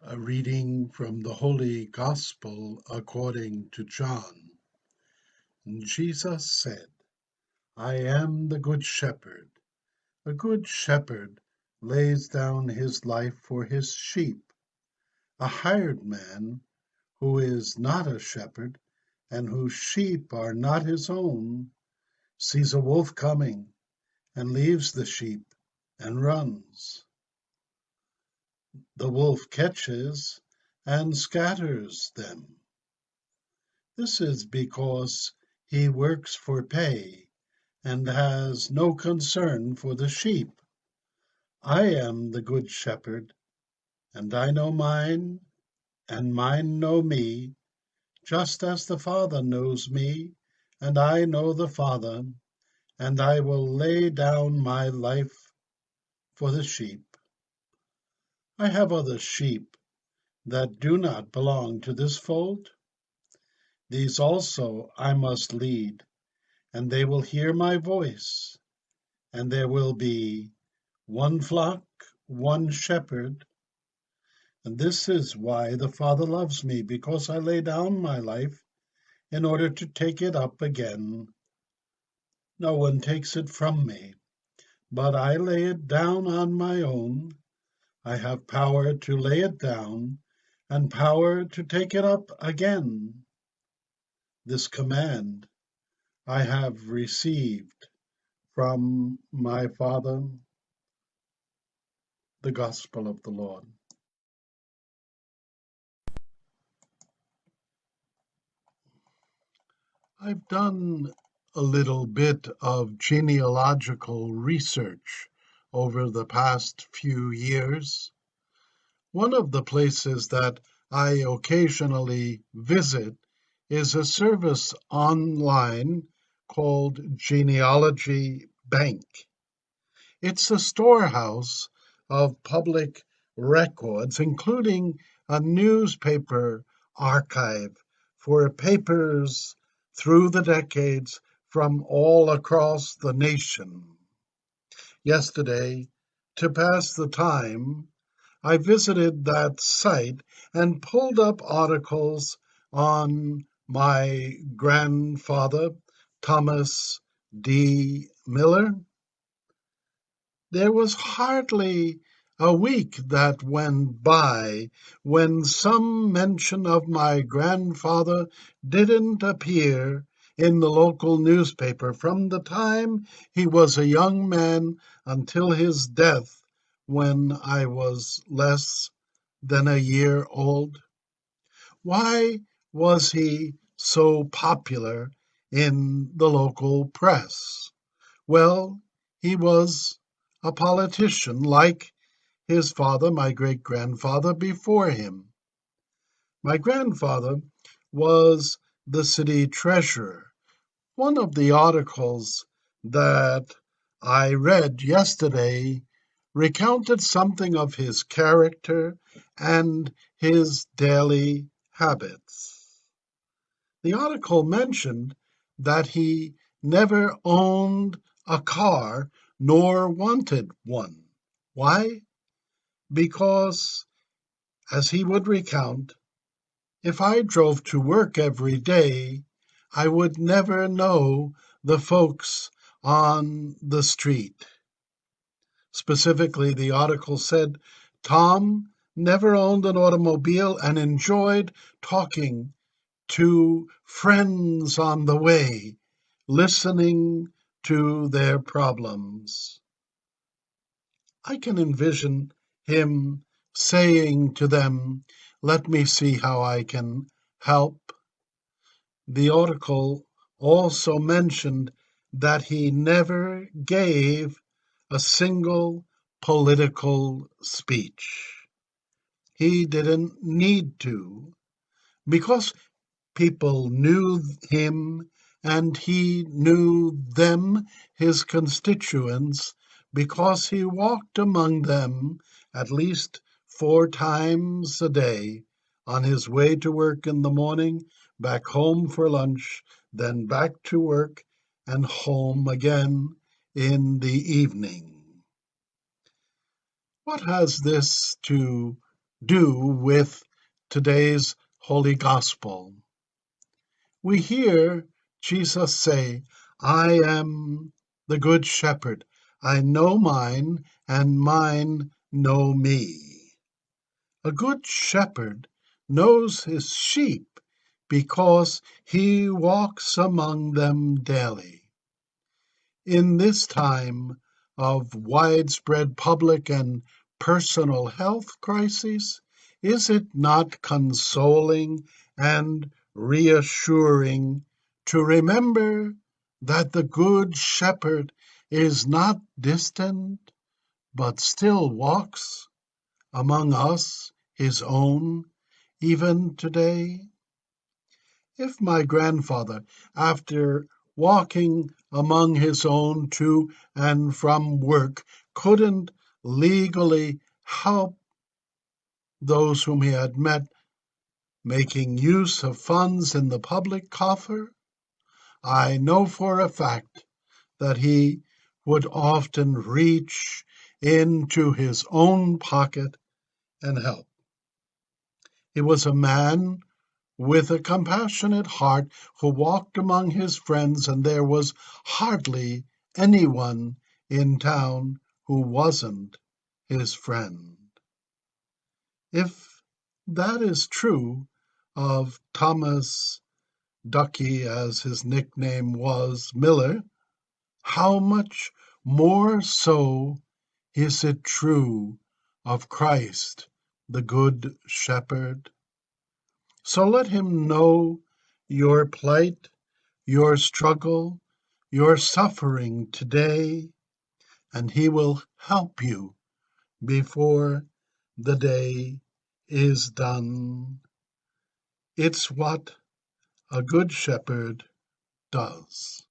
A reading from the Holy Gospel according to John. And Jesus said, I am the good shepherd. A good shepherd lays down his life for his sheep. A hired man, who is not a shepherd, and whose sheep are not his own, sees a wolf coming, and leaves the sheep and runs. The wolf catches and scatters them. This is because he works for pay and has no concern for the sheep. I am the good shepherd, and I know mine, and mine know me, just as the Father knows me, and I know the Father, and I will lay down my life for the sheep. I have other sheep that do not belong to this fold. These also I must lead, and they will hear my voice, and there will be one flock, one shepherd. And this is why the Father loves me, because I lay down my life in order to take it up again. No one takes it from me, but I lay it down on my own. I have power to lay it down and power to take it up again. This command I have received from my Father. The Gospel of the Lord. I've done a little bit of genealogical research over the past few years. One of the places that I occasionally visit is a service online called Genealogy Bank. It's a storehouse of public records, including a newspaper archive for papers through the decades from all across the nation. Yesterday, to pass the time, I visited that site and pulled up articles on my grandfather, Thomas D. Miller. There was hardly a week that went by when some mention of my grandfather didn't appear in the local newspaper from the time he was a young man until his death when I was less than a year old. Why was he so popular in the local press? Well, he was a politician like his father, my great grandfather, before him. My grandfather was the city treasurer. One of the articles that I read yesterday recounted something of his character and his daily habits. The article mentioned that he never owned a car nor wanted one. Why? Because, as he would recount, if I drove to work every day, I would never know the folks on the street. Specifically, the article said Tom never owned an automobile and enjoyed talking to friends on the way, listening to their problems. I can envision him saying to them, let me see how I can help. The article also mentioned that he never gave a single political speech. He didn't need to, because people knew him and he knew them, his constituents, because he walked among them at least 4 times a day on his way to work in the morning, back home for lunch, then back to work and home again in the evening. What has this to do with today's Holy Gospel. We hear Jesus say, I am the Good Shepherd. I know mine, and mine know me. A good shepherd knows his sheep because he walks among them daily. In this time of widespread public and personal health crises, is it not consoling and reassuring to remember that the Good Shepherd is not distant, but still walks among us, his own, even today? If my grandfather, after walking among his own to and from work, couldn't legally help those whom he had met making use of funds in the public coffer, I know for a fact that he would often reach into his own pocket and help. He was a man with a compassionate heart who walked among his friends, and there was hardly anyone in town who wasn't his friend. If that is true of Thomas Ducky, as his nickname was, Miller, how much more so is it true of Christ, the Good Shepherd? So let him know your plight, your struggle, your suffering today, and he will help you before the day is done. It's what a good shepherd does.